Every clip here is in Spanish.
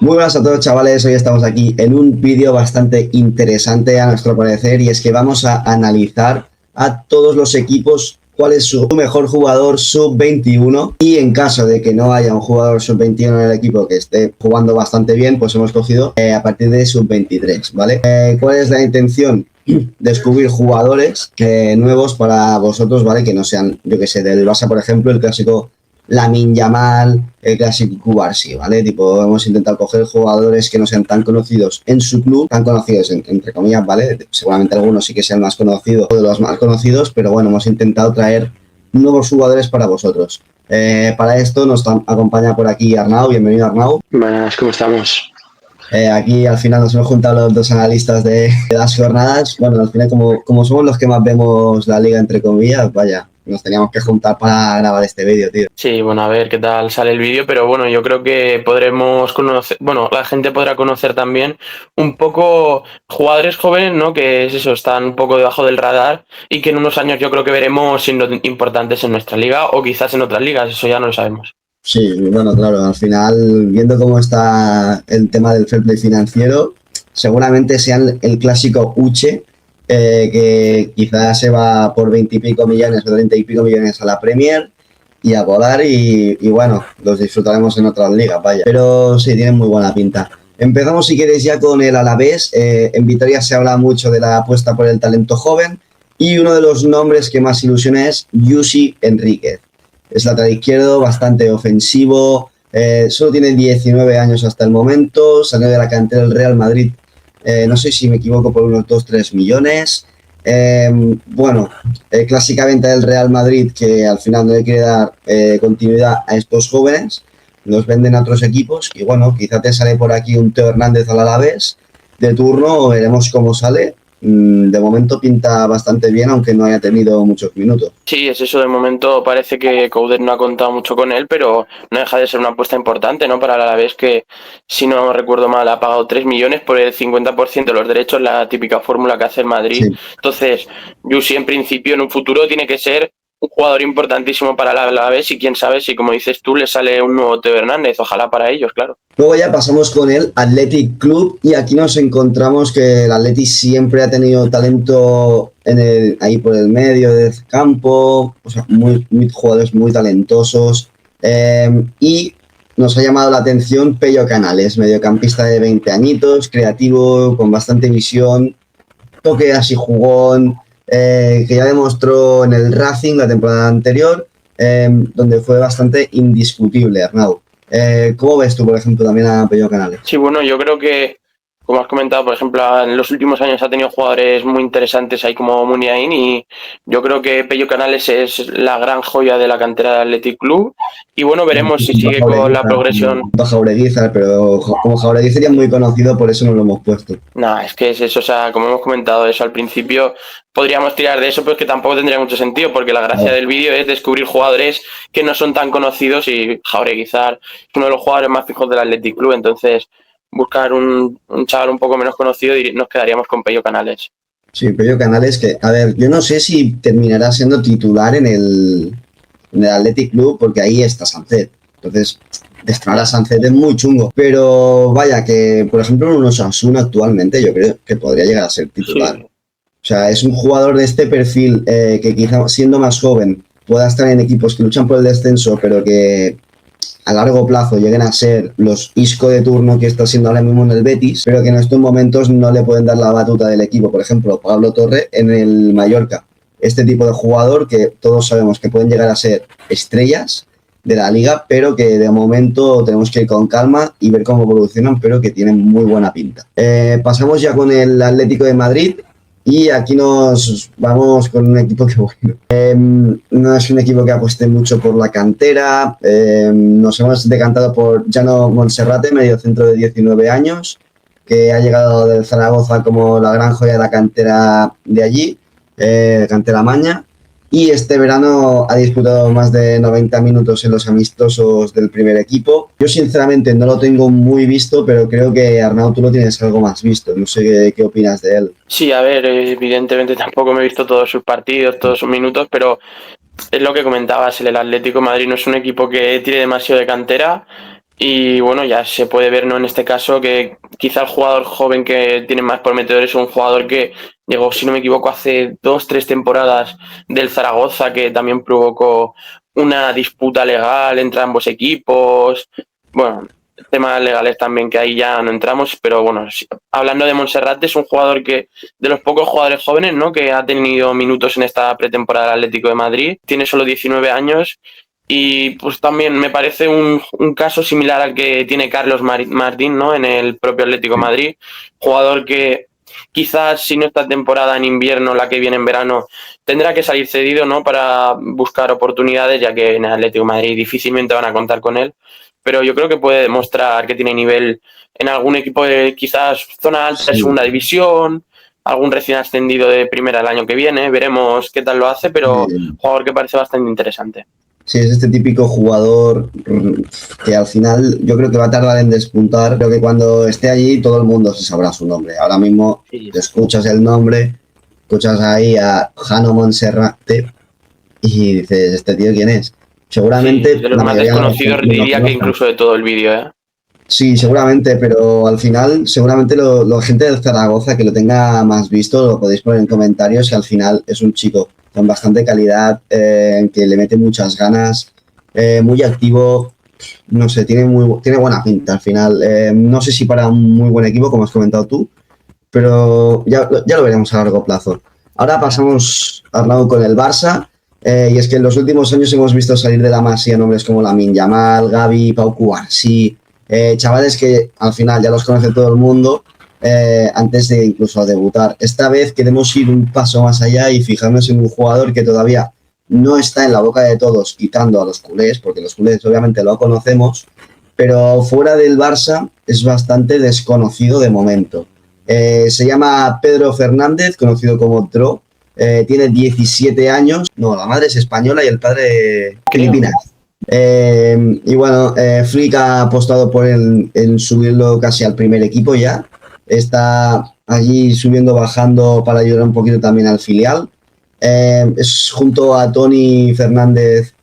Muy buenas a todos, chavales. Hoy estamos aquí en un vídeo bastante interesante a nuestro parecer, y es que vamos a analizar a todos los equipos cuál es su mejor jugador sub-21, y en caso de que no haya un jugador sub-21 en el equipo que esté jugando bastante bien, pues hemos cogido a partir de sub-23, ¿vale? ¿Cuál es la intención? Descubrir jugadores nuevos para vosotros, ¿vale? Que no sean, yo que sé, del Barça, por ejemplo, el clásico Lamine Yamal, el clásico Cubarsí, ¿vale? Tipo, hemos intentado coger jugadores que no sean tan conocidos en su club, tan conocidos entre comillas, ¿vale? Seguramente algunos sí que sean más conocidos o de los más conocidos, pero bueno, hemos intentado traer nuevos jugadores para vosotros. Para esto nos acompaña por aquí Arnau. Bienvenido, Arnau. Buenas, ¿cómo estamos? Aquí al final nos hemos juntado los dos analistas de las jornadas. Bueno, al final como somos los que más vemos la liga, entre comillas, vaya, nos teníamos que juntar para grabar este vídeo, tío. Sí, bueno, a ver qué tal sale el vídeo, pero bueno, yo creo que podremos conocer, bueno, la gente podrá conocer también un poco jugadores jóvenes, ¿no? Que es eso, están un poco debajo del radar y que en unos años yo creo que veremos siendo importantes en nuestra liga o quizás en otras ligas, eso ya no lo sabemos. Sí, bueno, claro, al final, viendo cómo está el tema del fair play financiero, seguramente sean el clásico Uche, que quizás se va por 20 y pico millones o 30 y pico millones a la Premier y a volar, y bueno, los disfrutaremos en otras ligas, vaya. Pero sí, tienen muy buena pinta. Empezamos, si queréis, ya con el Alavés. En Vitoria se habla mucho de la apuesta por el talento joven, y uno de los nombres que más ilusiona es Yusi Enríquez. Es lateral izquierdo, bastante ofensivo, solo tiene 19 años hasta el momento, salió de la cantera del Real Madrid, no sé si me equivoco, por unos 2-3 millones. Bueno, clásicamente del Real Madrid, que al final no le quiere dar continuidad a estos jóvenes, los venden a otros equipos, y bueno, quizá te sale por aquí un Teo Hernández al Alavés de turno, veremos cómo sale. De momento pinta bastante bien, aunque no haya tenido muchos minutos. Sí, es eso, de momento parece que Coudet no ha contado mucho con él, pero no deja de ser una apuesta importante, ¿no? Para el Alavés, que, si no recuerdo mal, ha pagado 3 millones por el 50% de los derechos, la típica fórmula que hace el Madrid. Sí. Entonces, Yusi en principio en un futuro tiene que ser un jugador importantísimo para el Alavés, y quién sabe si, como dices tú, le sale un nuevo Teo Hernández, ojalá para ellos, claro. Luego ya pasamos con el Athletic Club, y aquí nos encontramos que el Athletic siempre ha tenido talento ahí por el medio del campo, o sea, muy jugadores muy talentosos, y nos ha llamado la atención Pello Canales, mediocampista de 20 añitos, creativo, con bastante visión, toque así jugón, que ya demostró en el Racing la temporada anterior, donde fue bastante indiscutible, Arnau. ¿Cómo ves tú, por ejemplo, también a Pello Canales? Sí, bueno, yo creo que, como has comentado, por ejemplo, en los últimos años ha tenido jugadores muy interesantes ahí como Muniain, y yo creo que Pello Canales es la gran joya de la cantera del Athletic Club, y bueno, veremos si sigue con la progresión. Jaureguizar, pero como Jaureguizar ya es muy conocido, por eso no lo hemos puesto. No, es que es eso, o sea, como hemos comentado eso al principio, podríamos tirar de eso, pero es que tampoco tendría mucho sentido, porque la gracia del vídeo es descubrir jugadores que no son tan conocidos, y Jaureguizar es uno de los jugadores más fijos del Athletic Club, entonces buscar un chaval un poco menos conocido y nos quedaríamos con Pello Canales. Sí, Pello Canales, que, a ver, yo no sé si terminará siendo titular en el Athletic Club, porque ahí está Sancet. Entonces, destronar a Sancet es muy chungo. Pero vaya, que por ejemplo en un Osasuna actualmente yo creo que podría llegar a ser titular. Sí. O sea, es un jugador de este perfil, que quizá siendo más joven pueda estar en equipos que luchan por el descenso, pero que a largo plazo lleguen a ser los Isco de turno que está siendo ahora mismo en el Betis, pero que en estos momentos no le pueden dar la batuta del equipo. Por ejemplo, Pablo Torre en el Mallorca. Este tipo de jugador que todos sabemos que pueden llegar a ser estrellas de la liga, pero que de momento tenemos que ir con calma y ver cómo evolucionan, pero que tienen muy buena pinta. Pasamos ya con el Atlético de Madrid, y aquí nos vamos con un equipo que, bueno, no es un equipo que apueste mucho por la cantera. Nos hemos decantado por Llano Monserrate, mediocentro de 19 años, que ha llegado del Zaragoza como la gran joya de la cantera de allí, cantera maña, y este verano ha disputado más de 90 minutos en los amistosos del primer equipo. Yo sinceramente no lo tengo muy visto, pero creo que Arnau, tú lo tienes algo más visto. No sé qué opinas de él. Sí, a ver, evidentemente tampoco me he visto todos sus partidos, todos sus minutos, pero es lo que comentabas, el Atlético de Madrid no es un equipo que tire demasiado de cantera, Y bueno, ya se puede ver, ¿no? En este caso que quizá el jugador joven que tiene más prometedores es un jugador que llegó, si no me equivoco, hace 2, 3 temporadas del Zaragoza, que también provocó una disputa legal entre ambos equipos. Bueno, temas legales también que ahí ya no entramos, pero bueno, hablando de Monserrate, es un jugador que, de los pocos jugadores jóvenes, ¿no? Que ha tenido minutos en esta pretemporada del Atlético de Madrid, tiene solo 19 años y pues también me parece un caso similar al que tiene Carlos Martín, ¿no? En el propio Atlético de Madrid, jugador que quizás si no esta temporada en invierno, la que viene en verano, tendrá que salir cedido, ¿no? Para buscar oportunidades, ya que en el Atlético de Madrid difícilmente van a contar con él. Pero yo creo que puede demostrar que tiene nivel en algún equipo de quizás zona alta de Sí, segunda división, algún recién ascendido de primera el año que viene. Veremos qué tal lo hace, pero jugador que parece bastante interesante. sí, es este típico jugador que al final yo creo que va a tardar en despuntar, pero que cuando esté allí todo el mundo se sabrá su nombre. Ahora mismo Sí, te escuchas el nombre, escuchas ahí a Jano Monserrate y dices, ¿este tío quién es? sí, Seguramente de los la más mayoría desconocidos lo diría que conozcan. incluso de todo el vídeo, ¿eh? Sí, seguramente, pero al final, seguramente la gente de Zaragoza que lo tenga más visto, lo podéis poner en comentarios, que al final es un chico con bastante calidad, que le mete muchas ganas, muy activo, no sé, tiene buena pinta al final. No sé si para un muy buen equipo, como has comentado tú, pero ya lo veremos a largo plazo. Ahora pasamos, Arnau, con el Barça, y es que en los últimos años hemos visto salir de la Masía nombres como Lamine Yamal, Gavi, Pau Cubarsí, chavales que al final ya los conoce todo el mundo, antes de incluso debutar. Esta vez queremos ir un paso más allá y fijarnos en un jugador que todavía no está en la boca de todos, quitando a los culés, porque los culés obviamente lo conocemos, pero fuera del Barça es bastante desconocido de momento. Se llama Pedro Fernández, conocido como Dro. Tiene 17 años. No, la madre es española y el padre Creo. filipina. Y bueno, Flick ha apostado por en subirlo casi al primer equipo ya. Está allí subiendo, bajando para ayudar un poquito también al filial. Es junto a Tony Fernández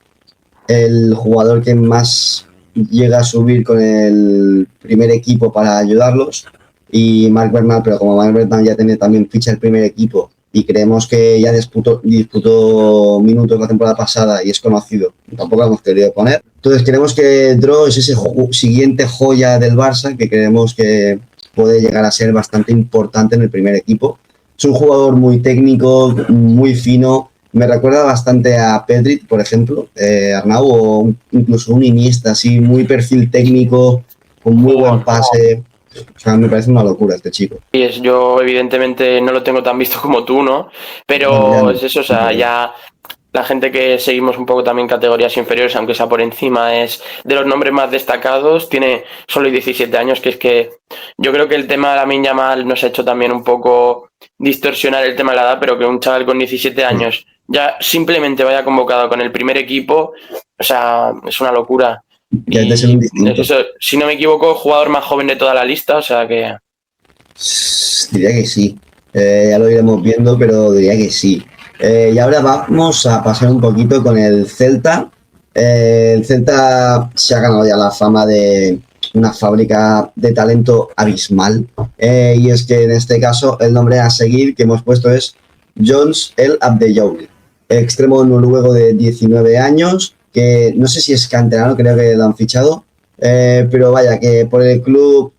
el jugador que más llega a subir con el primer equipo para ayudarlos. Y Marc Bernal, pero como Marc Bernal ya tiene también ficha el primer equipo y creemos que ya disputó minutos la temporada pasada y es conocido, tampoco lo hemos querido poner. Entonces creemos que Dro es ese siguiente joya del Barça que creemos que puede llegar a ser bastante importante en el primer equipo. Es un jugador muy técnico, muy fino. Me recuerda bastante a Pedri, por ejemplo, Arnau, o incluso un Iniesta, así, muy perfil técnico, con muy buen Jugón. pase. O sea, me parece una locura este chico. Y yo evidentemente no lo tengo tan visto como tú, ¿no? Bueno, ya Pero no. es eso, o sea, ya la gente que seguimos un poco también categorías inferiores, aunque sea por encima, es de los nombres más destacados, tiene solo 17 años, que es que yo creo que el tema de Lamine Yamal nos ha hecho también un poco distorsionar el tema de la edad, pero que un chaval con 17 años ya simplemente vaya convocado con el primer equipo, o sea, es una locura. Ya es de ser un Y es distinto. eso, si no me equivoco, jugador más joven de toda la lista, o sea que... Diría que sí. Ya lo iremos viendo, pero diría que sí. Y ahora vamos a pasar un poquito con el Celta. El Celta se ha ganado ya la fama de una fábrica de talento abismal. Y es que en este caso el nombre a seguir que hemos puesto es Jones El Abdeyoun, extremo noruego de 19 años, que no sé si es canterano, creo que lo han fichado. Pero vaya, que por el club,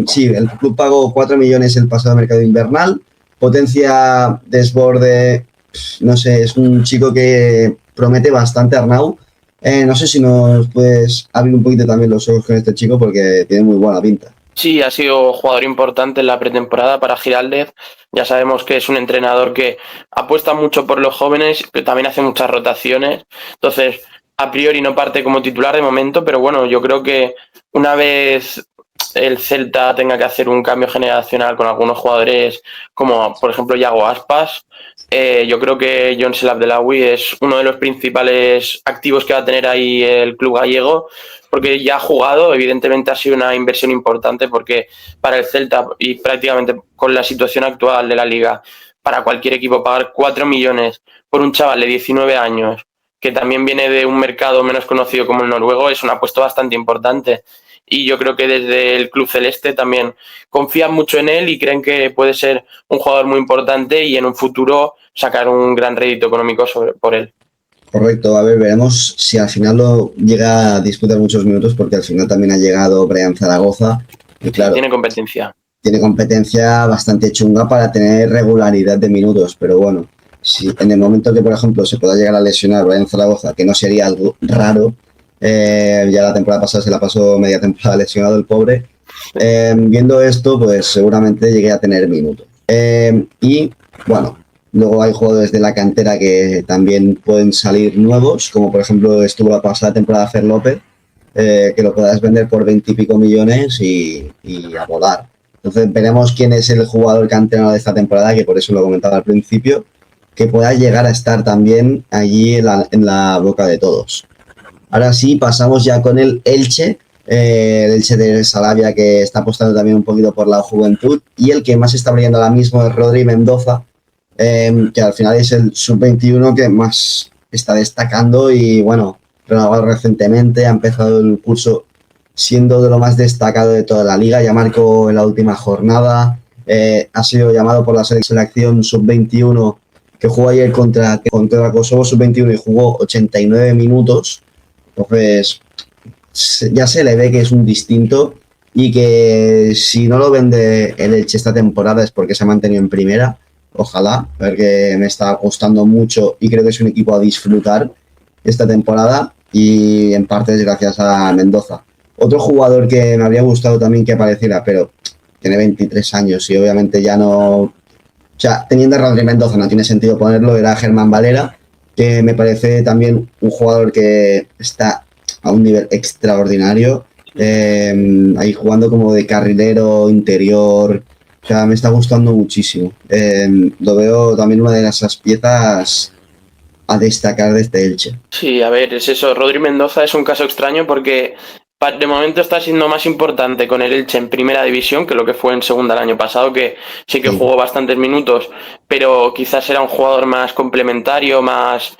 sí, el club pagó 4 millones el pasado mercado invernal, potencia desborde, no sé, es un chico que promete bastante, Arnau. No sé si nos puedes abrir un poquito también los ojos con este chico porque tiene muy buena pinta. Sí, ha sido jugador importante en la pretemporada para Giraldez. Ya sabemos que es un entrenador que apuesta mucho por los jóvenes, pero también hace muchas rotaciones. Entonces, a priori no parte como titular de momento, pero bueno, yo creo que una vez el Celta tenga que hacer un cambio generacional con algunos jugadores, como por ejemplo Yago Aspas, yo creo que Jones El Abdellaoui es uno de los principales activos que va a tener ahí el club gallego, porque ya ha jugado, evidentemente ha sido una inversión importante porque para el Celta y prácticamente con la situación actual de la liga, para cualquier equipo pagar 4 millones por un chaval de 19 años que también viene de un mercado menos conocido como el noruego es una apuesta bastante importante. y yo creo que desde el club celeste también confían mucho en él y creen que puede ser un jugador muy importante y en un futuro sacar un gran rédito económico por él. Correcto, a ver, veremos si al final lo llega a disputar muchos minutos, porque al final también ha llegado Brian Zaragoza y claro, tiene competencia. Tiene competencia bastante chunga para tener regularidad de minutos, pero bueno, si en el momento que, por ejemplo, se pueda llegar a lesionar Brian Zaragoza, que no sería algo raro, ya la temporada pasada se la pasó media temporada lesionado el pobre, viendo esto, pues seguramente llegué a tener minutos. Y bueno, luego hay jugadores de la cantera que también pueden salir nuevos, como por ejemplo estuvo la pasada temporada Fer López, que lo puedas vender por 20 y pico millones y a volar. Entonces veremos quién es el jugador canterano de esta temporada, que por eso lo comentaba al principio, que pueda llegar a estar también allí en la boca de todos. Ahora sí, pasamos ya con el Elche de Sarabia, que está apostando también un poquito por la juventud, y el que más está brillando ahora mismo es Rodri Mendoza, que al final es el sub-21 que más está destacando y bueno, renovado recientemente, ha empezado el curso siendo de lo más destacado de toda la liga, ya marcó en la última jornada, ha sido llamado por la selección sub-21 que jugó ayer contra Kosovo sub-21 y jugó 89 minutos, entonces ya se le ve que es un distinto y que si no lo vende el Elche esta temporada es porque se ha mantenido en primera, ojalá, porque me está gustando mucho y creo que es un equipo a disfrutar esta temporada y en parte es gracias a Mendoza. Otro jugador que me habría gustado también que apareciera, pero tiene 23 años y obviamente ya no... O sea, teniendo a Rodri Mendoza no tiene sentido ponerlo, era Germán Valera, que me parece también un jugador que está a un nivel extraordinario, ahí jugando como de carrilero, interior, o sea, me está gustando muchísimo. Lo veo también una de esas piezas a destacar de este Elche. Sí, a ver, es eso, Rodri Mendoza es un caso extraño porque de momento está siendo más importante con el Elche en primera división que lo que fue en segunda el año pasado, que sí que jugó bastantes minutos, pero quizás era un jugador más complementario, más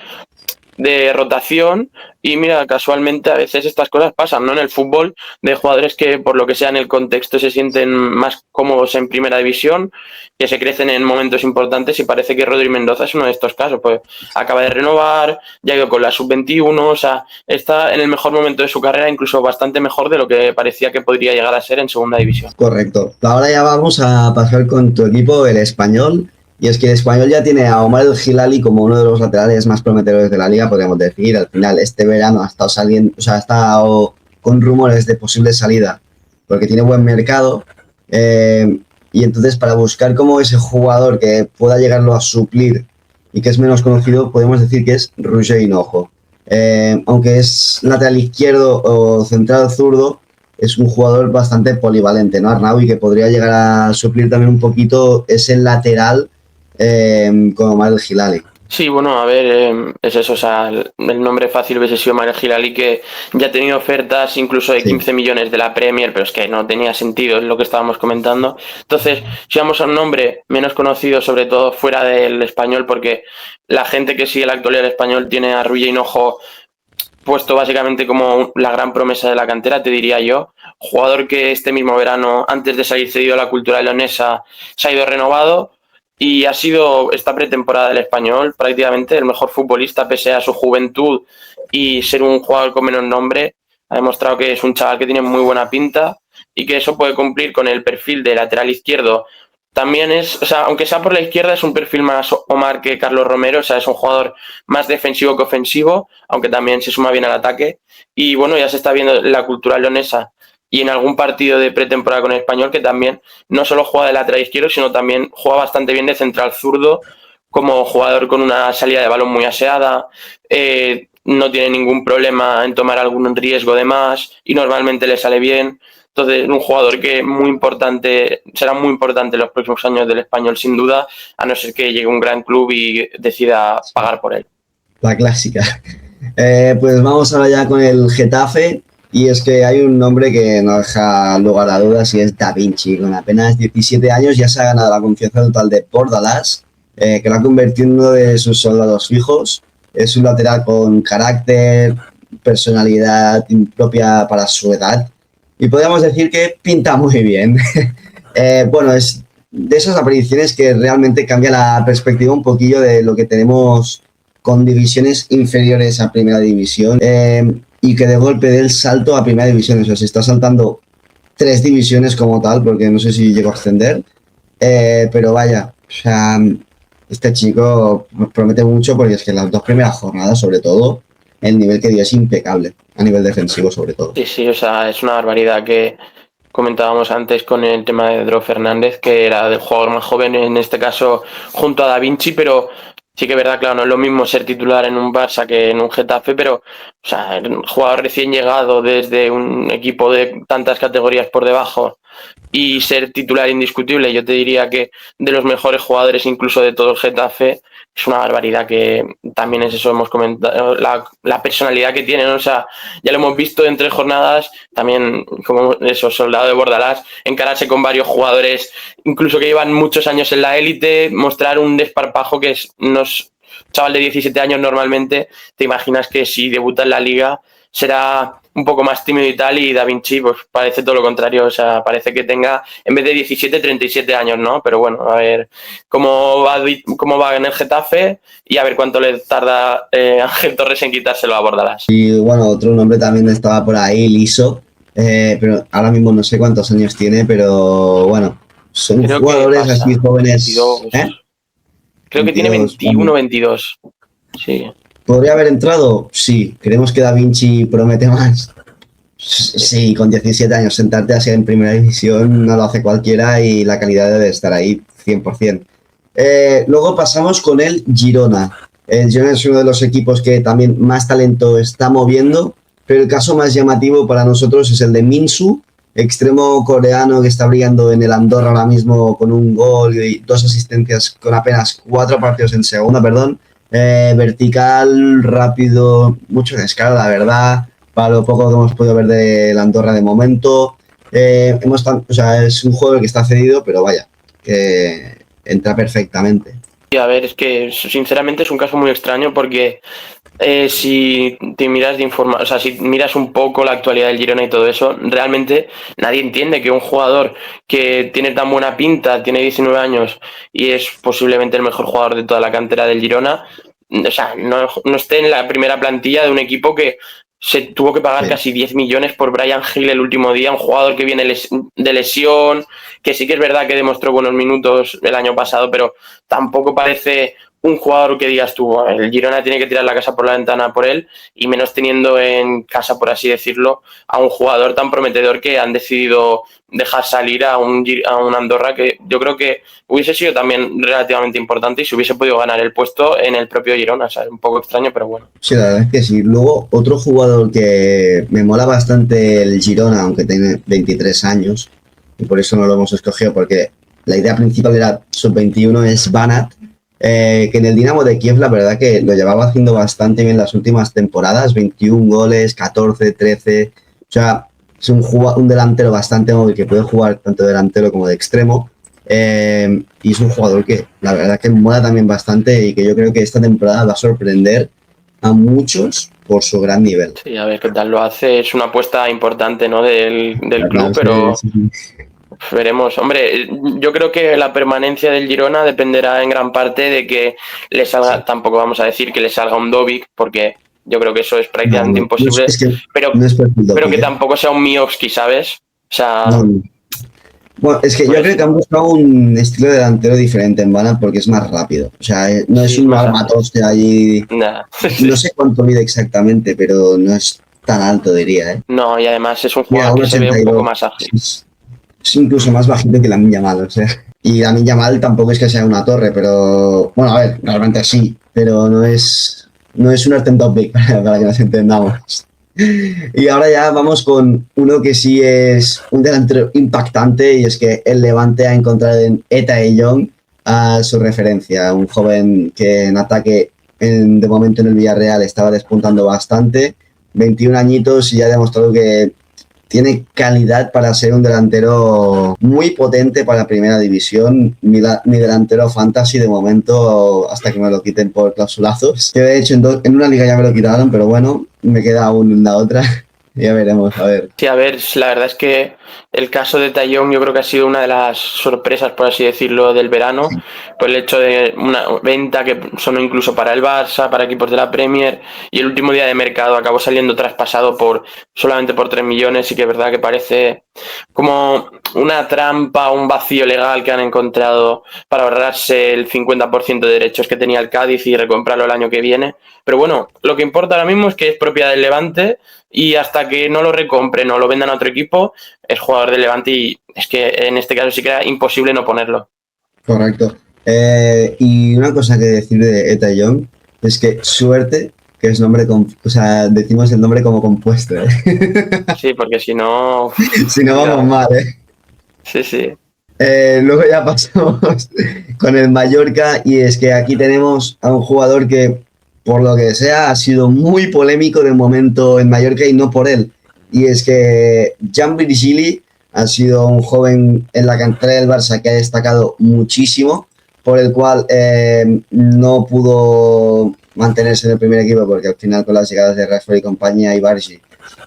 de rotación, y mira, casualmente a veces estas cosas pasan, ¿no? En el fútbol, de jugadores que por lo que sea en el contexto se sienten más cómodos en primera división, que se crecen en momentos importantes, y parece que Rodri Mendoza es uno de estos casos, pues acaba de renovar, ya ha ido con la sub-21, o sea, está en el mejor momento de su carrera, incluso bastante mejor de lo que parecía que podría llegar a ser en segunda división. Correcto. Ahora ya vamos a pasar con tu equipo, el Español. Y es que el Español ya tiene a Omar El Hilali como uno de los laterales más prometedores de la liga, podríamos decir. Al final, este verano ha estado saliendo, o sea, ha estado con rumores de posible salida, porque tiene buen mercado. Y entonces, para buscar como ese jugador que pueda llegarlo a suplir y que es menos conocido, podemos decir que es Roger Hinojo. Aunque es lateral izquierdo o central zurdo, es un jugador bastante polivalente, ¿no, Arnau? Y que podría llegar a suplir también un poquito ese lateral como Omar El Hilali. Sí, bueno, a ver, es eso, o sea, el nombre fácil hubiese sido Omar El Hilali, que ya ha tenido ofertas incluso de 15 millones de la Premier, pero es que no tenía sentido, es lo que estábamos comentando. Entonces, si vamos a un nombre menos conocido, sobre todo fuera del Español, porque la gente que sigue la actualidad del Español tiene a Roger Hinojo puesto básicamente como la gran promesa de la cantera, te diría yo. Jugador que este mismo verano, antes de salir cedido a la Cultural Leonesa, se ha ido renovado y ha sido esta pretemporada del Español prácticamente el mejor futbolista pese a su juventud y ser un jugador con menos nombre. Ha demostrado que es un chaval que tiene muy buena pinta y que eso puede cumplir con el perfil de lateral izquierdo. También es, o sea, aunque sea por la izquierda, es un perfil más Omar que Carlos Romero, o sea, es un jugador más defensivo que ofensivo, aunque también se suma bien al ataque. Y bueno, ya se está viendo la Cultural Leonesa y en algún partido de pretemporada con el Español, que también no solo juega de lateral izquierdo, sino también juega bastante bien de central zurdo, como jugador con una salida de balón muy aseada, no tiene ningún problema en tomar algún riesgo de más y normalmente le sale bien. Entonces, un jugador que muy importante, será muy importante en los próximos años del Español, sin duda, a no ser que llegue un gran club y decida pagar por él. La clásica. Pues vamos ahora ya con el Getafe. Y es que hay un nombre que no deja lugar a dudas y es Da Vinci. Con apenas 17 años ya se ha ganado la confianza total de Bordalás, que lo ha convertido en uno de sus soldados fijos. Es un lateral con carácter, personalidad propia para su edad. y podríamos decir que pinta muy bien. Bueno, es de esas apariciones que realmente cambia la perspectiva un poquillo de lo que tenemos con divisiones inferiores a primera división, y que de golpe dé el salto a primera división. O sea, se está saltando 3 divisiones como tal, porque no sé si llegó a ascender, pero vaya, o sea, este chico promete mucho, porque es que las 2 primeras jornadas, sobre todo, el nivel que dio es impecable, a nivel defensivo sobre todo. Sí, o sea, es una barbaridad que comentábamos antes con el tema de Dro Fernández, que era el jugador más joven, en este caso junto a Da Vinci, pero sí que es verdad, claro, no es lo mismo ser titular en un Barça que en un Getafe, pero, o sea, un jugador recién llegado desde un equipo de tantas categorías por debajo y ser titular indiscutible, yo te diría que de los mejores jugadores incluso de todo el Getafe, es una barbaridad. Que también es eso, hemos comentado, la personalidad que tiene, ¿no? O sea, ya lo hemos visto en 3 jornadas, también como eso, soldado de Bordalás, encararse con varios jugadores, incluso que llevan muchos años en la élite, mostrar un desparpajo que es unos chaval de 17 años normalmente, te imaginas que si debuta en la liga será un poco más tímido y tal, y Da Vinci pues parece todo lo contrario, o sea, parece que tenga en vez de 17, 37 años, ¿no? Pero bueno, a ver cómo va en el Getafe y a ver cuánto le tarda Ángel Torres en quitárselo a Bordalás. Y bueno, otro nombre también estaba por ahí, Liso, pero ahora mismo no sé cuántos años tiene, pero bueno, son Creo jugadores así jóvenes. 22, creo que tiene 21, 22. Sí. ¿Podría haber entrado? Sí. ¿Creemos que Da Vinci promete más? Sí, con 17 años sentarte así en primera división no lo hace cualquiera, y la calidad debe estar ahí 100%. Luego pasamos con el Girona. El Girona es uno de los equipos que también más talento está moviendo, pero el caso más llamativo para nosotros es el de Min-Soo, extremo coreano que está brillando en el Andorra ahora mismo con un gol y 2 asistencias con apenas 4 partidos en segunda, perdón. Vertical, rápido, mucho descaro, la verdad, para lo poco que hemos podido ver de la Andorra de momento. O sea, es un juego que está cedido, pero vaya, que entra perfectamente. Y a ver, es que sinceramente es un caso muy extraño porque si te miras o sea, si miras un poco la actualidad del Girona y todo eso, realmente nadie entiende que un jugador que tiene tan buena pinta, tiene 19 años y es posiblemente el mejor jugador de toda la cantera del Girona, o sea, no esté en la primera plantilla de un equipo que se tuvo que pagar casi 10 millones por Bryan Gil el último día, un jugador que viene de lesión, que sí que es verdad que demostró buenos minutos el año pasado, pero tampoco parece un jugador que digas tú, el Girona tiene que tirar la casa por la ventana por él, y menos teniendo en casa, por así decirlo, a un jugador tan prometedor que han decidido dejar salir a un Andorra que yo creo que hubiese sido también relativamente importante y se hubiese podido ganar el puesto en el propio Girona. O sea, es un poco extraño, pero bueno. Sí, la verdad es que sí. Luego, otro jugador que me mola bastante el Girona, aunque tiene 23 años, y por eso no lo hemos escogido, porque la idea principal era sub-21, es Banat, que en el Dinamo de Kiev la verdad que lo llevaba haciendo bastante bien las últimas temporadas, 21 goles, 14, 13, o sea, es un delantero bastante móvil que puede jugar tanto de delantero como de extremo, y es un jugador que la verdad que mola también bastante y que yo creo que esta temporada va a sorprender a muchos por su gran nivel. Sí, a ver qué tal lo hace, es una apuesta importante, ¿no? del club, pero... Sí. Veremos. Hombre, yo creo que la permanencia del Girona dependerá en gran parte de que le salga, tampoco vamos a decir que le salga un Dovic, porque yo creo que eso es prácticamente imposible, pero que tampoco sea un Miovski, ¿sabes? O sea... Bueno, es que yo creo que han buscado un estilo de delantero diferente en Banat porque es más rápido. O sea, no es un armatoste allí. Nah. No sé cuánto mide exactamente, pero no es tan alto, diría, ¿eh? No, y además es un jugador que se ve un poco más ágil. Es incluso más bajito que Lamine Yamal, o sea. Y Lamine Yamal tampoco es que sea una torre, pero... Bueno, a ver, realmente sí, pero no es un Earthen Topic para que nos entendamos. Y ahora ya vamos con uno que sí es un delantero impactante, y es que el Levante ha encontrado en Etae Young a su referencia, un joven que en ataque de momento en el Villarreal estaba despuntando bastante, 21 añitos, y ya ha demostrado que tiene calidad para ser un delantero muy potente para la primera división. Mi delantero fantasy de momento, hasta que me lo quiten por clausulazos. Que de hecho en una liga ya me lo quitaron, pero bueno, me queda aún en la otra. Ya veremos, a ver. Sí, a ver, la verdad es que el caso de Taillon yo creo que ha sido una de las sorpresas, por así decirlo, del verano, Sí. por el hecho de una venta que sonó incluso para el Barça, para equipos de la Premier, y el último día de mercado acabó saliendo traspasado solamente por 3 millones, y que es verdad que parece como una trampa, un vacío legal que han encontrado para ahorrarse el 50% de derechos que tenía el Cádiz y recomprarlo el año que viene. Pero bueno, lo que importa ahora mismo es que es propiedad del Levante y hasta que no lo recompren o lo vendan a otro equipo, es jugador del Levante y es que en este caso sí que era imposible no ponerlo. Correcto. Y una cosa que decir de Eta Young es que suerte que es nombre, o sea, decimos el nombre como compuesto, ¿eh? Sí, porque si no, Si no vamos complicado. mal, ¿eh? Sí, sí. Luego ya pasamos con el Mallorca y es que aquí tenemos a un jugador que, por lo que sea, ha sido muy polémico de momento en Mallorca y no por él. Y es que Jan Virgili ha sido un joven en la cantera del Barça que ha destacado muchísimo, por el cual no pudo mantenerse en el primer equipo porque al final con las llegadas de Rashford y compañía y Bargi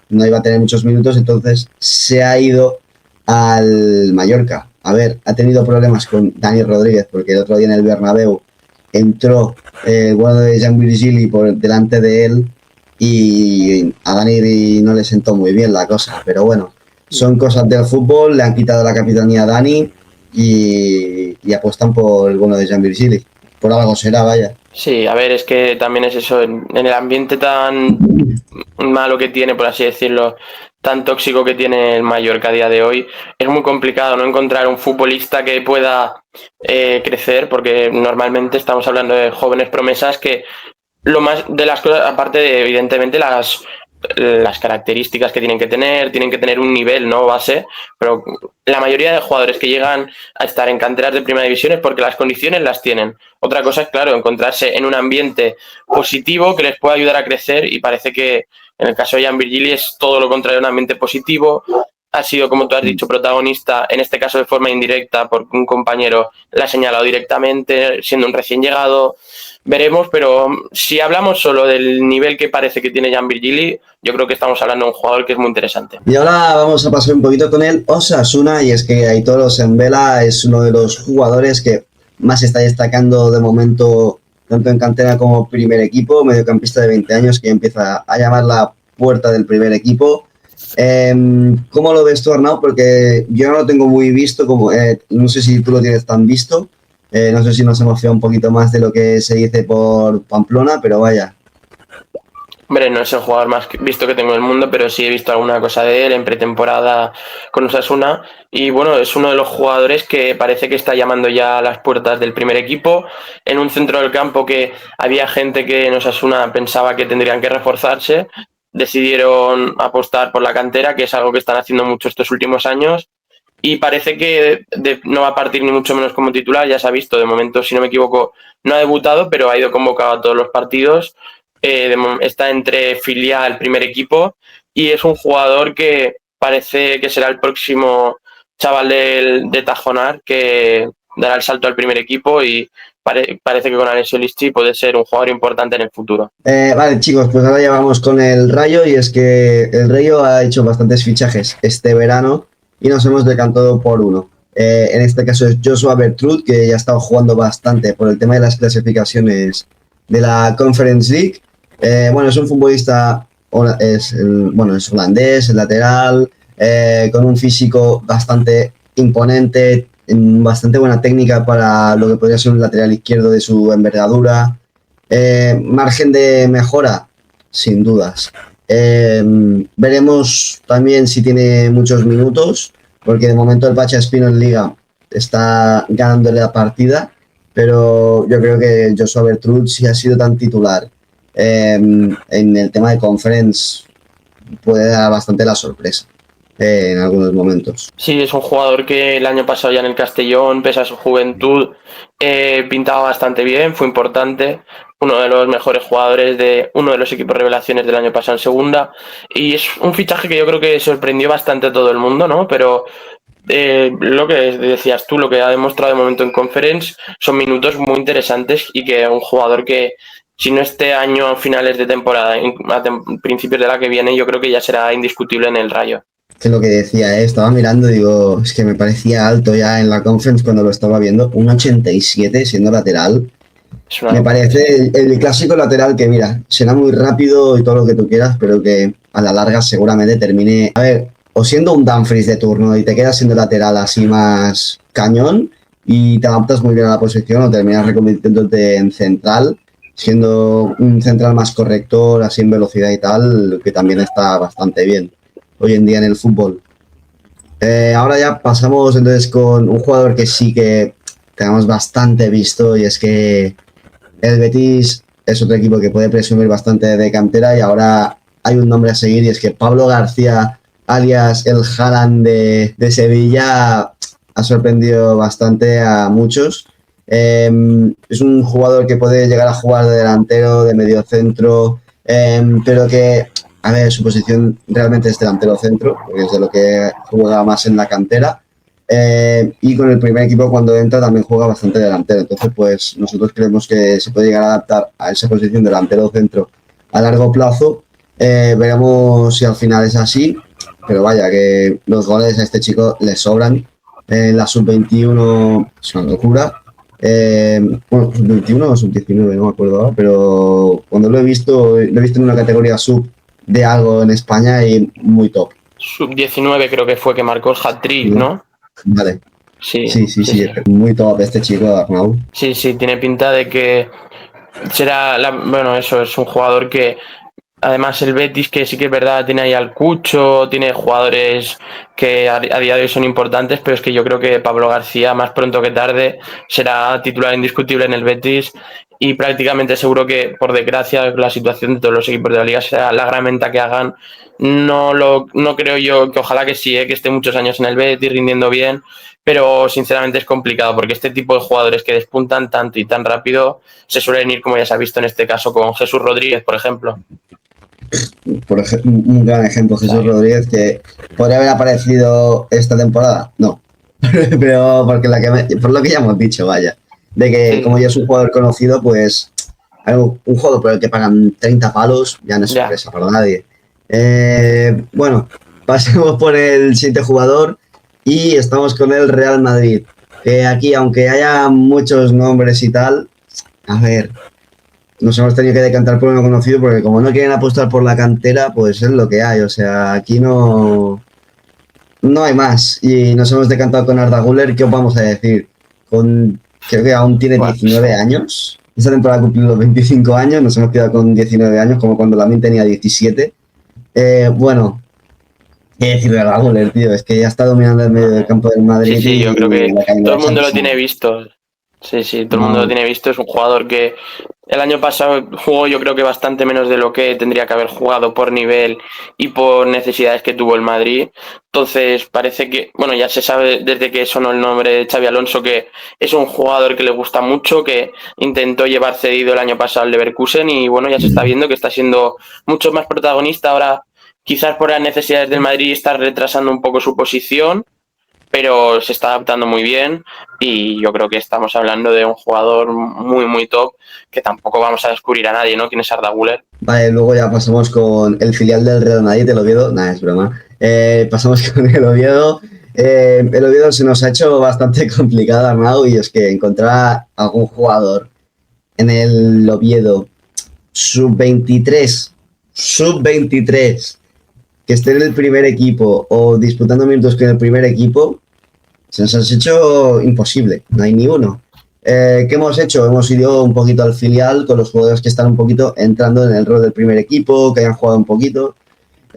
no iba a tener muchos minutos, entonces se ha ido al Mallorca. A ver, ha tenido problemas con Dani Rodríguez porque el otro día en el Bernabéu entró el bueno de Jean Virgili por delante de él y a Dani no le sentó muy bien la cosa, pero bueno, son cosas del fútbol, le han quitado la capitanía a Dani y apuestan por el bueno de Jean Virgili. Por algo será, vaya. Sí, a ver, es que también es eso, en el ambiente tan malo que tiene, por así decirlo, tan tóxico que tiene el Mallorca a día de hoy, es muy complicado no encontrar un futbolista que pueda crecer, porque normalmente estamos hablando de jóvenes promesas que lo más de las cosas, aparte de evidentemente las características que tienen que tener un nivel, ¿no? Base, pero la mayoría de jugadores que llegan a estar en canteras de primera división es porque las condiciones las tienen. Otra cosa es, claro, encontrarse en un ambiente positivo que les pueda ayudar a crecer y parece que en el caso de Jan Virgili es todo lo contrario, un ambiente positivo. Ha sido, como tú has dicho, protagonista, en este caso de forma indirecta, porque un compañero la ha señalado directamente, siendo un recién llegado. Veremos, pero si hablamos solo del nivel que parece que tiene Jan Virgili, yo creo que estamos hablando de un jugador que es muy interesante. Y ahora vamos a pasar un poquito con el Osasuna, y es que Aitor Osenvela es uno de los jugadores que más está destacando de momento, tanto en cantera como primer equipo, mediocampista de 20 años que empieza a llamar la puerta del primer equipo. ¿Cómo lo ves tú, Arnau? Porque yo no lo tengo muy visto, como, no sé si tú lo tienes tan visto, no sé si nos hemos fiado un poquito más de lo que se dice por Pamplona, pero vaya. Hombre, no es el jugador más visto que tengo en el mundo, pero sí he visto alguna cosa de él en pretemporada con Osasuna. Y bueno, es uno de los jugadores que parece que está llamando ya a las puertas del primer equipo. En un centro del campo que había gente que en Osasuna pensaba que tendrían que reforzarse, decidieron apostar por la cantera, que es algo que están haciendo mucho estos últimos años. Y parece que no va a partir ni mucho menos como titular, ya se ha visto, de momento, si no me equivoco, no ha debutado, pero ha ido convocado a todos los partidos. Está entre filial, primer equipo, y es un jugador que parece que será el próximo chaval de Tajonar que dará el salto al primer equipo y parece que con Alessio Listi puede ser un jugador importante en el futuro. Vale, chicos, pues ahora ya vamos con el Rayo, y es que el Rayo ha hecho bastantes fichajes este verano y nos hemos decantado por uno. En este caso es Joshua Bertrud, que ya ha estado jugando bastante por el tema de las clasificaciones de la Conference League. Bueno, es un futbolista, bueno, es holandés, el lateral, con un físico bastante imponente, bastante buena técnica para lo que podría ser un lateral izquierdo de su envergadura. Margen de mejora, sin dudas. Veremos también si tiene muchos minutos, porque de momento el Pacha Espino en Liga está ganándole la partida, pero yo creo que Joshua Bertrud sí ha sido tan titular en el tema de conference, puede dar bastante la sorpresa en algunos momentos. Sí, es un jugador que el año pasado ya en el Castellón, pese a su juventud, pintaba bastante bien, fue importante, uno de los mejores jugadores de uno de los equipos revelaciones del año pasado en segunda, y es un fichaje que yo creo que sorprendió bastante a todo el mundo, ¿no? Pero lo que decías tú, lo que ha demostrado de momento en Conference son minutos muy interesantes y que un jugador que si no este año a finales de temporada, principios de la que viene, yo creo que ya será indiscutible en el Rayo. Que lo que decía, estaba mirando, digo, es que me parecía alto ya en la conference cuando lo estaba viendo, un 87 siendo lateral. Me parece el clásico lateral que, mira, será muy rápido y todo lo que tú quieras, pero que a la larga seguramente termine, a ver, o siendo un Dumfries de turno y te quedas siendo lateral así más cañón y te adaptas muy bien a la posición, o terminas reconvirtiéndote en central, siendo un central más corrector, así en velocidad y tal, que también está bastante bien hoy en día en el fútbol. Ahora ya pasamos entonces con un jugador que sí que tenemos bastante visto, y es que el Betis es otro equipo que puede presumir bastante de cantera, y ahora hay un nombre a seguir, y es que Pablo García, alias el Haaland de Sevilla, ha sorprendido bastante a muchos. Es un jugador que puede llegar a jugar de delantero, de mediocentro, pero que, a ver, su posición realmente es delantero centro, porque es de lo que juega más en la cantera. Y con el primer equipo, cuando entra, también juega bastante delantero. Entonces, pues nosotros creemos que se puede llegar a adaptar a esa posición delantero centro a largo plazo. Veremos si al final es así, pero vaya, que los goles a este chico le sobran. La sub-21 es una locura. Bueno, sub-21 o sub-19, no me acuerdo ahora, pero cuando lo he visto en una categoría sub de algo en España y muy top. Sub-19 creo que fue que marcó el hat-trick, ¿no? Vale. Sí. Muy top este chico, Arnau. Sí, tiene pinta de que será, bueno, eso es un jugador que, además el Betis, que sí que es verdad, tiene ahí al Cucho, tiene jugadores que a día de hoy son importantes, pero es que yo creo que Pablo García, más pronto que tarde, será titular indiscutible en el Betis, y prácticamente seguro que, por desgracia, la situación de todos los equipos de la liga será la gran venta que hagan. No creo yo, que ojalá que sí, que esté muchos años en el Betis rindiendo bien, pero sinceramente es complicado, porque este tipo de jugadores que despuntan tanto y tan rápido se suelen ir, como ya se ha visto en este caso con Jesús Rodríguez, por ejemplo. Un gran ejemplo, Jesús Rodríguez, que podría haber aparecido esta temporada, no, pero por lo que ya hemos dicho, vaya, de que como ya es un jugador conocido, pues un jugador por el que pagan 30 palos ya no es sorpresa para nadie. Bueno, pasemos por el siguiente jugador y estamos con el Real Madrid, que aquí, aunque haya muchos nombres y tal, a ver, nos hemos tenido que decantar por uno conocido, porque como no quieren apostar por la cantera, pues es lo que hay. O sea, aquí no hay más. Y nos hemos decantado con Arda Güler. ¿Qué os vamos a decir? Creo que aún tiene 19 años. Esta temporada ha cumplido los 25 años. Nos hemos quedado con 19 años, como cuando Lamine tenía 17. Bueno, ¿qué decir de Arda Güler, tío? Es que ya está dominando el medio del campo del Madrid. Sí, yo creo que todo el mundo lo tiene visto. Sí, todo el mundo lo tiene visto. Es un jugador que el año pasado jugó, yo creo que bastante menos de lo que tendría que haber jugado por nivel y por necesidades que tuvo el Madrid. Entonces parece que, bueno, ya se sabe desde que sonó el nombre de Xabi Alonso, que es un jugador que le gusta mucho, que intentó llevar cedido el año pasado al Leverkusen, y bueno, ya se está viendo que está siendo mucho más protagonista. Ahora, quizás por las necesidades del Madrid, está retrasando un poco su posición, pero se está adaptando muy bien, y yo creo que estamos hablando de un jugador muy, muy top, que tampoco vamos a descubrir a nadie, ¿no? ¿Quién es Arda Güler? Vale, luego ya pasamos con el filial del Real Madrid, el Oviedo. Nada, es broma. Pasamos con el Oviedo. El Oviedo se nos ha hecho bastante complicado, Arnau, y es que encontrar algún jugador en el Oviedo sub-23, que esté en el primer equipo o disputando minutos con el primer equipo, se nos ha hecho imposible, no hay ni uno. ¿Qué hemos hecho? Hemos ido un poquito al filial con los jugadores que están un poquito entrando en el rol del primer equipo, que hayan jugado un poquito,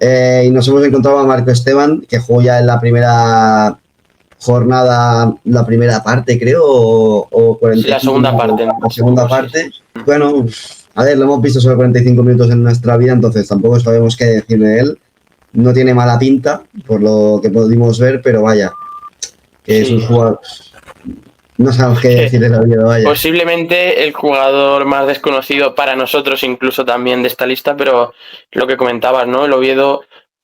y nos hemos encontrado a Marco Esteban, que jugó ya en la primera jornada, la primera parte, creo, o 45, sí, la segunda parte. La segunda parte. Bueno, a ver, lo hemos visto solo 45 minutos en nuestra vida, entonces tampoco sabemos qué decir de él. No tiene mala pinta, por lo que pudimos ver, pero vaya, que es un jugador... No sabemos qué decir de la vida, vaya. Posiblemente el jugador más desconocido para nosotros, incluso también de esta lista, pero lo que comentabas, ¿no? El Oviedo,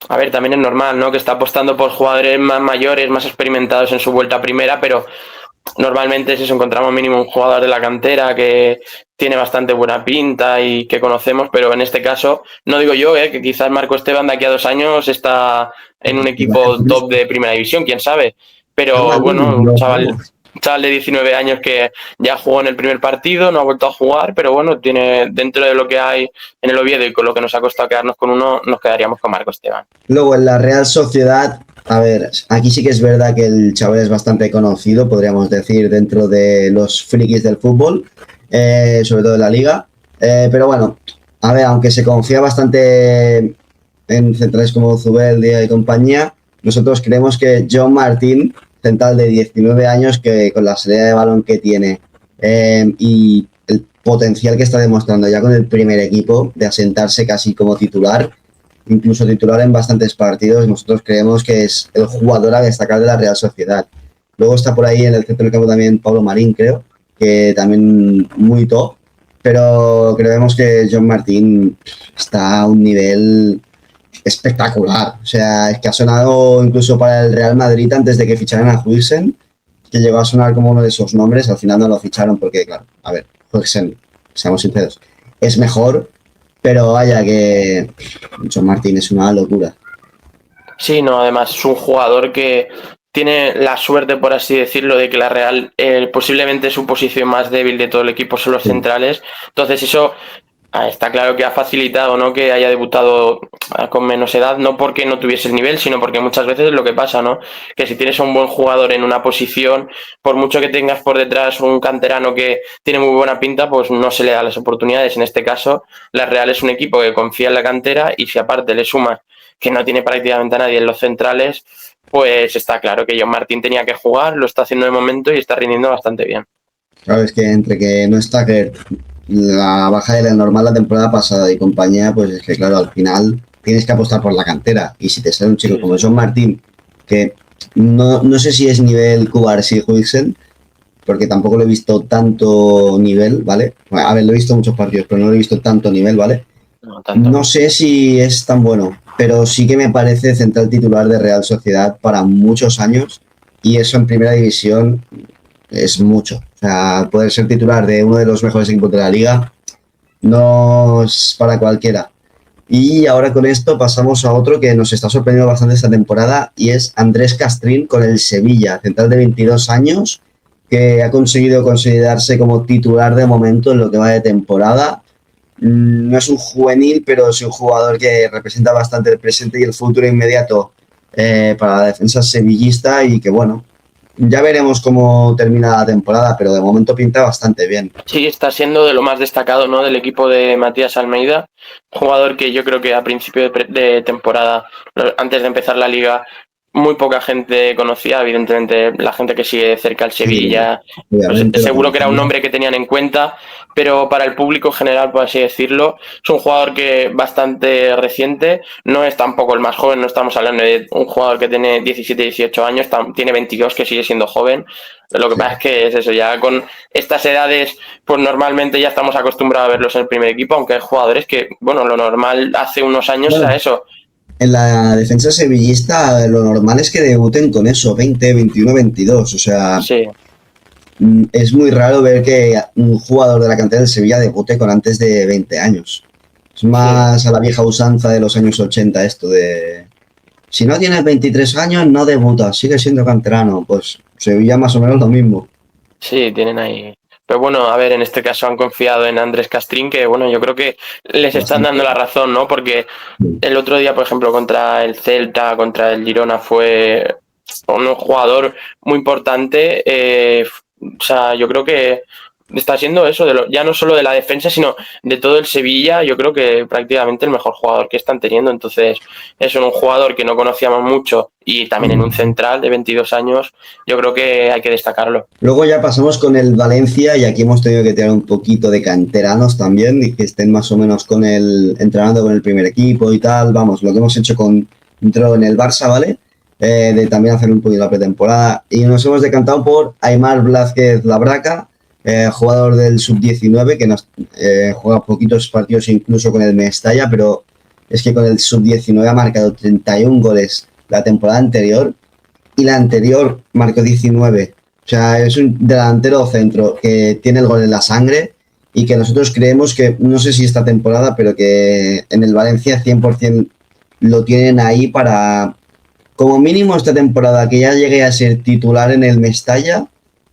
a ver, también es normal, ¿no? Que está apostando por jugadores más mayores, más experimentados en su vuelta a primera, pero normalmente si encontramos mínimo un jugador de la cantera que tiene bastante buena pinta y que conocemos, pero en este caso, no digo yo, que quizás Marco Esteban de aquí a 2 años está en un equipo top de primera división, quién sabe. Pero bueno, un chaval de 19 años que ya jugó en el primer partido, no ha vuelto a jugar, pero bueno, tiene dentro de lo que hay en el Oviedo y con lo que nos ha costado quedarnos con uno, nos quedaríamos con Marco Esteban. Luego en la Real Sociedad, a ver, aquí sí que es verdad que el chaval es bastante conocido, podríamos decir, dentro de los frikis del fútbol, sobre todo en la liga. Pero bueno, a ver, aunque se confía bastante en centrales como Zubeldia y compañía, nosotros creemos que John Martín, central de 19 años, que con la salida de balón que tiene y el potencial que está demostrando ya con el primer equipo de asentarse casi como titular, incluso titular en bastantes partidos, nosotros creemos que es el jugador a destacar de la Real Sociedad. Luego está por ahí en el centro del campo también Pablo Marín, creo, que también muy top, pero creemos que John Martín está a un nivel espectacular. O sea, es que ha sonado incluso para el Real Madrid antes de que ficharan a Huijsen, que llegó a sonar como uno de esos nombres, al final no lo ficharon porque, claro, a ver, Huijsen, seamos sinceros, es mejor, pero vaya que John Martín es una locura. Sí, no, además es un jugador que tiene la suerte, por así decirlo, de que la Real posiblemente su posición más débil de todo el equipo son los centrales. Entonces eso está claro que ha facilitado, ¿no?, que haya debutado con menos edad, no porque no tuviese el nivel, sino porque muchas veces es lo que pasa, ¿no? Que si tienes a un buen jugador en una posición, por mucho que tengas por detrás un canterano que tiene muy buena pinta, pues no se le da las oportunidades. En este caso, la Real es un equipo que confía en la cantera y si aparte le sumas que no tiene prácticamente a nadie en los centrales, pues está claro que John Martín tenía que jugar, lo está haciendo de momento y está rindiendo bastante bien. Claro, es que entre que no está Kert, la baja de la normal la temporada pasada y compañía, pues es que claro, al final tienes que apostar por la cantera. Y si te sale un chico como John Martín, que no sé si es nivel Cubarsí Huijsen, porque tampoco lo he visto tanto nivel, ¿vale? Bueno, a ver, lo he visto muchos partidos, pero no lo he visto tanto nivel, ¿vale? No sé si es tan bueno, pero sí que me parece central titular de Real Sociedad para muchos años y eso en primera división es mucho. O sea, poder ser titular de uno de los mejores equipos de la liga no es para cualquiera. Y ahora con esto pasamos a otro que nos está sorprendiendo bastante esta temporada y es Andrés Castrín con el Sevilla, central de 22 años, que ha conseguido consolidarse como titular de momento en lo que va de temporada. No es un juvenil, pero es un jugador que representa bastante el presente y el futuro inmediato para la defensa sevillista y que, bueno, ya veremos cómo termina la temporada, pero de momento pinta bastante bien. Sí, está siendo de lo más destacado, ¿no?, del equipo de Matías Almeida, jugador que yo creo que a principio de temporada, antes de empezar la liga, muy poca gente conocía, evidentemente la gente que sigue de cerca al Sevilla, sí, pues seguro que era un nombre que tenían en cuenta, pero para el público general, por así decirlo, es un jugador que bastante reciente, no es tampoco el más joven, no estamos hablando de un jugador que tiene 17, 18 años, tiene 22, que sigue siendo joven. Lo que pasa es que es eso, ya con estas edades, pues normalmente ya estamos acostumbrados a verlos en el primer equipo, aunque hay jugadores que, bueno, lo normal hace unos años era eso. En la defensa sevillista lo normal es que debuten con eso, 20, 21, 22. O sea, sí, es muy raro ver que un jugador de la cantera del Sevilla debute con antes de 20 años. Es más a la vieja usanza de los años 80 esto de... Si no tienes 23 años, no debutas, sigue siendo canterano. Pues Sevilla más o menos lo mismo. Sí, tienen ahí. Pero bueno, a ver, en este caso han confiado en Andrés Castrín, que bueno, yo creo que les están dando la razón, ¿no? Porque el otro día, por ejemplo, contra el Celta, contra el Girona, fue un jugador muy importante. O sea, yo creo que está siendo eso, ya no solo de la defensa, sino de todo el Sevilla, yo creo que prácticamente el mejor jugador que están teniendo. Entonces, es un jugador que no conocíamos mucho y también en un central de 22 años, yo creo que hay que destacarlo. Luego ya pasamos con el Valencia y aquí hemos tenido que tirar un poquito de canteranos también y que estén más o menos entrenando con el primer equipo y tal. Vamos, lo que hemos hecho dentro en el Barça, ¿vale? De también hacer un poquito la pretemporada y nos hemos decantado por Aimar Blázquez Labraca, jugador del sub-19 que juega poquitos partidos incluso con el Mestalla, pero es que con el sub-19 ha marcado 31 goles la temporada anterior y la anterior marcó 19 O sea, es un delantero centro que tiene el gol en la sangre y que nosotros creemos que, no sé si esta temporada, pero que en el Valencia 100% lo tienen ahí para, como mínimo esta temporada, que ya llegue a ser titular en el Mestalla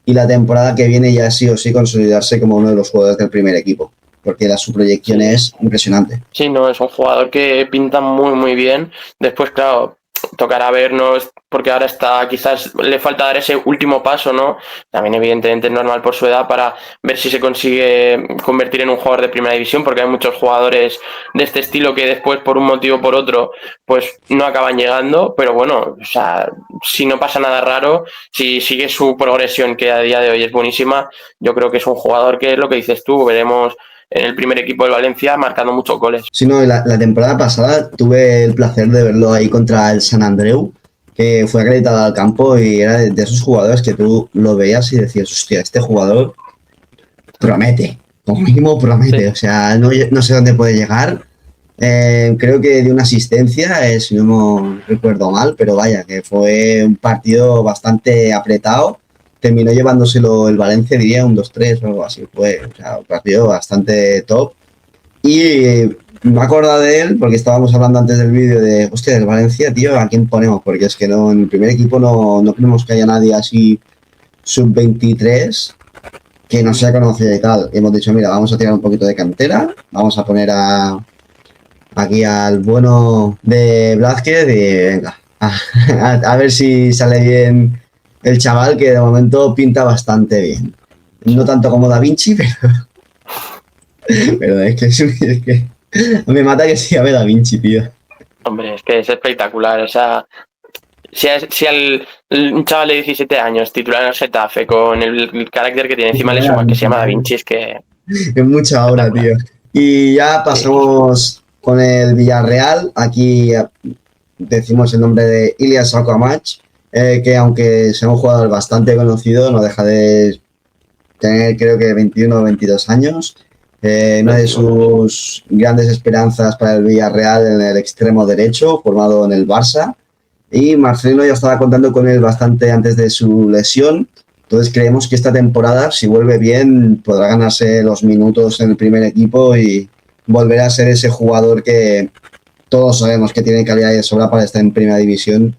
y la temporada que viene ya sí o sí consolidarse como uno de los jugadores del primer equipo, porque su proyección es impresionante. Sí, no, es un jugador que pinta muy, muy bien. Después, claro, tocará vernos, porque ahora está, quizás le falta dar ese último paso, ¿no? También, evidentemente, es normal por su edad para ver si se consigue convertir en un jugador de primera división, porque hay muchos jugadores de este estilo que después, por un motivo o por otro, pues no acaban llegando. Pero bueno, o sea, si no pasa nada raro, si sigue su progresión, que a día de hoy es buenísima, yo creo que es un jugador que es lo que dices tú, veremos en el primer equipo del Valencia marcando muchos goles. Sí, no, la temporada pasada tuve el placer de verlo ahí contra el Sant Andreu, que fue acreditado al campo y era de esos jugadores que tú lo veías y decías, hostia, este jugador promete, como mínimo promete, sí. O sea, no sé dónde puede llegar. Creo que dio una asistencia, si no me recuerdo mal, pero vaya, que fue un partido bastante apretado. Terminó llevándoselo el Valencia, diría un 2-3 o algo así. Fue, o sea, un partido bastante top. Y me acuerdo de él porque estábamos hablando antes del vídeo de, hostia, del Valencia, tío, ¿a quién ponemos? Porque es que no, en el primer equipo no creemos que haya nadie así sub-23 que no sea conocido y tal. Y hemos dicho, mira, vamos a tirar un poquito de cantera, vamos a poner aquí al bueno de Blázquez y venga, a ver si sale bien el chaval, que de momento pinta bastante bien. No tanto como Da Vinci, pero es que me mata que sí a Da Vinci, tío. Hombre, es que es espectacular. O sea, si un chaval de 17 años titular en el Getafe con el carácter que tiene encima le suma que se llama Da Vinci, es que... Es mucha hora, tío. Y ya pasamos con el Villarreal. Aquí decimos el nombre de Ilias Akamach, que aunque sea un jugador bastante conocido, no deja de tener, creo que 21 o 22 años. Una de sus grandes esperanzas para el Villarreal en el extremo derecho, formado en el Barça. Y Marcelino ya estaba contando con él bastante antes de su lesión. Entonces creemos que esta temporada, si vuelve bien, podrá ganarse los minutos en el primer equipo y volverá a ser ese jugador que todos sabemos que tiene calidad de sobra para estar en primera división,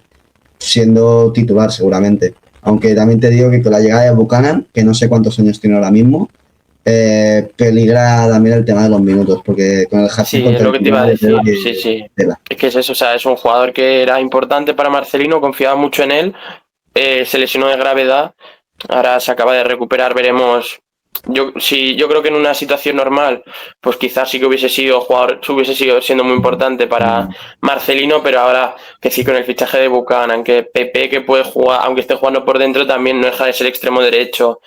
siendo titular seguramente. Aunque también te digo que con la llegada de Buchanan, que no sé cuántos años tiene ahora mismo, peligra también el tema de los minutos, porque con el hat-trick... Sí, es lo que te iba a decir, sí. Es que es eso, o sea, es un jugador que era importante para Marcelino, confiaba mucho en él, se lesionó de gravedad, ahora se acaba de recuperar, veremos. Yo creo que en una situación normal, pues quizás sí que hubiese sido siendo muy importante para Marcelino, pero ahora que sí, con el fichaje de Buchanan, que Pepe, que puede jugar, aunque esté jugando por dentro, también no deja de ser extremo derecho.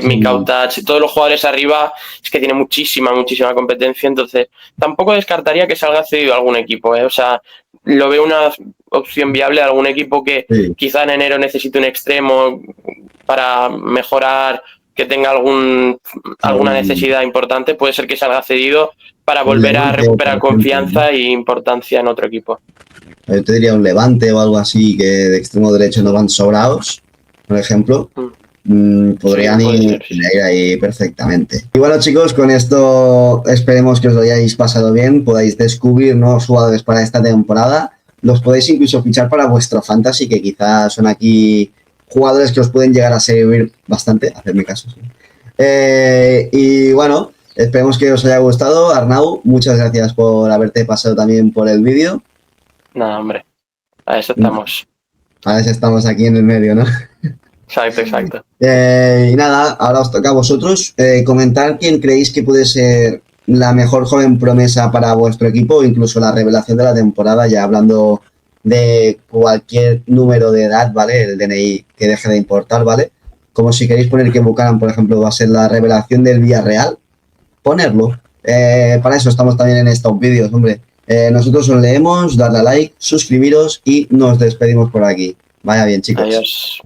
Mikautach, todos los jugadores arriba, es que tiene muchísima competencia, entonces tampoco descartaría que salga cedido a algún equipo, o sea, lo veo una opción viable a algún equipo que quizá en enero necesite un extremo para mejorar, que tenga alguna necesidad importante, puede ser que salga cedido para volver a recuperar confianza e importancia en otro equipo. Yo te diría un Levante o algo así, que de extremo derecho no van sobrados, por ejemplo. Podrían ir ahí perfectamente. Y bueno, chicos, con esto esperemos que os lo hayáis pasado bien, podáis descubrir nuevos jugadores para esta temporada, los podéis incluso fichar para vuestro fantasy, que quizás son aquí jugadores que os pueden llegar a servir bastante, hacerme caso. Sí. Y bueno, esperemos que os haya gustado. Arnau, muchas gracias por haberte pasado también por el vídeo. Nada, hombre, a eso estamos. A ver si estamos aquí en el medio, ¿no? Exacto. Y nada, ahora os toca a vosotros comentar quién creéis que puede ser la mejor joven promesa para vuestro equipo, o incluso la revelación de la temporada, ya hablando de cualquier número de edad, ¿vale? El DNI que deje de importar, ¿vale? Como si queréis poner que Buchanan, por ejemplo, va a ser la revelación del Villarreal, ponerlo. Para eso estamos también en estos vídeos, hombre. Nosotros os leemos, darle a like, suscribiros y nos despedimos por aquí. Vaya bien, chicos. Adiós.